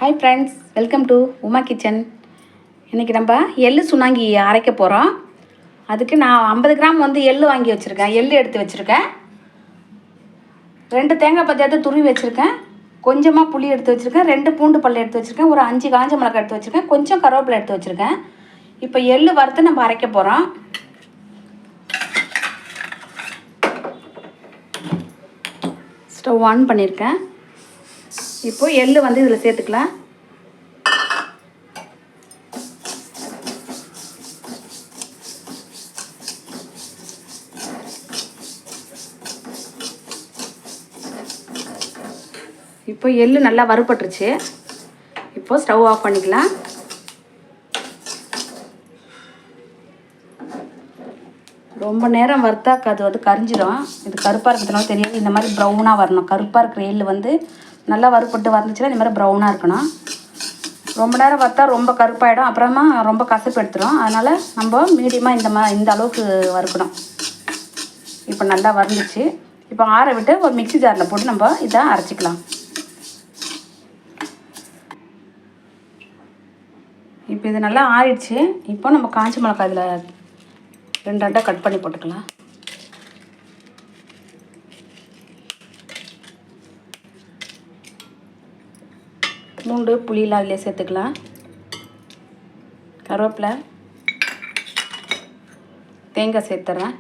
Hi friends, welcome to Uma kitchen. இன்றைக்கி நம்ம எள்ளு சுண்ணாங்கி அரைக்க போகிறோம். அதுக்கு நான் 50 கிராம் எள்ளு வாங்கி வச்சுருக்கேன். எள்ளு எடுத்து வச்சுருக்கேன். 2 தேங்காய் பத்தியாவது துருவி வச்சுருக்கேன். கொஞ்சமாக புளி எடுத்து வச்சுருக்கேன். 2 பூண்டு பல் எடுத்து வச்சுருக்கேன். ஒரு 5 காஞ்ச மிளகாய் எடுத்து வச்சுருக்கேன். கொஞ்சம் கருவேப்பிலை எடுத்து வச்சுருக்கேன். இப்போ எள்ளு வறுத்து நம்ம அரைக்க போகிறோம். ஸ்டவ் ஆன் பண்ணியிருக்கேன். இப்போது எள்ளு இதில் சேர்த்துக்கலாம். இப்போ எள்ளு நல்லா வறுபட்டுருச்சு. இப்போது ஸ்டவ் ஆஃப் பண்ணிக்கலாம். ரொம்ப நேரம் வறுத்தா அது கரிஞ்சிடும். இது கருப்பாக இருக்கிறதுனால தெரியாது. இந்த மாதிரி ப்ரௌனாக வரணும். கருப்பாக இருக்கிற எள்ளு நல்லா வறுபட்டு வந்துச்சுன்னா இந்த மாதிரி ப்ரௌனாக இருக்கணும். ரொம்ப நேரம் வறுத்தா ரொம்ப கருப்பாயிடும். அப்புறமா ரொம்ப கசப்பு எடுத்துடும். அதனால் நம்ம மீடியமாக இந்த அளவுக்கு வறுக்கணும். இப்போ நல்லா வறுந்துச்சு. இப்போ ஆற விட்டு ஒரு மிக்ஸி ஜாரில் போட்டு நம்ம இதை அரைச்சிக்கலாம். இப்போ இது நல்லா ஆறிடுச்சு. இப்போ நம்ம காஞ்ச மிளகாய் இதில் 2 கட் பண்ணி போட்டுக்கலாம். பூண்டு புளியெலாம் அதிலே சேர்த்துக்கலாம். கருவேப்பிலை, தேங்காய் சேர்த்துறேன்.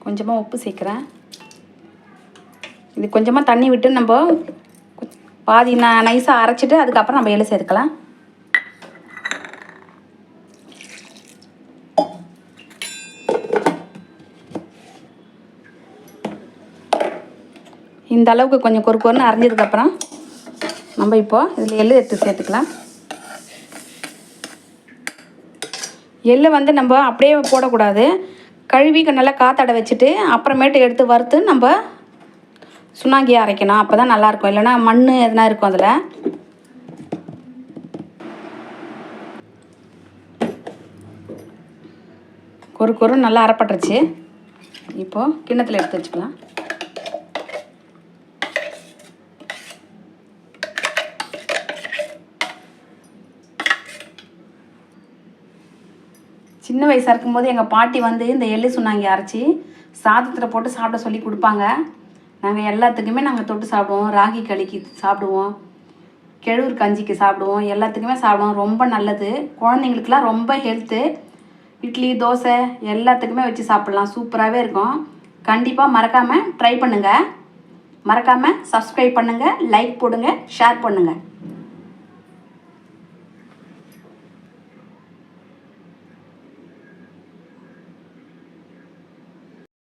கொஞ்சமாக உப்பு சேர்க்குறேன். இது கொஞ்சமாக தண்ணி விட்டு நம்ம பாதி நைஸாக அரைச்சிட்டு அதுக்கப்புறம் நம்ம எள்ளு சேர்த்துக்கலாம். இந்த அளவுக்கு கொஞ்சம் கொறுன்னு அரைஞ்சதுக்கப்புறம் நம்ம இப்போது இதில் எள்ளு எடுத்து சேர்த்துக்கலாம். எள்ளை நம்ம அப்படியே போடக்கூடாது. கழுவி நல்லா காத்தாட வச்சுட்டு அப்புறமேட்டு எடுத்து வறுத்து நம்ம சுண்ணாங்கி அரைக்கணும். அப்போ தான் நல்லாயிருக்கும். இல்லைனா மண் எதுனா இருக்கும். அதில் கொறு நல்லா அரைப்பட்டுருச்சு. இப்போது கிண்ணத்தில் எடுத்து வச்சுக்கலாம். சின்ன வயசாக இருக்கும்போது எங்கள் பாட்டி இந்த எள்ளு சுண்ணாங்கி அரைச்சி சாதத்தில் போட்டு சாப்பிட சொல்லி கொடுப்பாங்க. நாங்கள் எல்லாத்துக்குமே தொட்டு சாப்பிடுவோம். ராகி களிக்கு சாப்பிடுவோம். கெழூர் கஞ்சிக்கு சாப்பிடுவோம். எல்லாத்துக்குமே சாப்பிடுவோம். ரொம்ப நல்லது. குழந்தைங்களுக்குலாம் ரொம்ப ஹெல்த்து. இட்லி தோசை எல்லாத்துக்குமே வச்சு சாப்பிட்லாம். சூப்பராகவே இருக்கும். கண்டிப்பாக மறக்காமல் ட்ரை பண்ணுங்கள். மறக்காமல் சப்ஸ்கிரைப் பண்ணுங்கள், லைக் போடுங்க, ஷேர் பண்ணுங்கள்.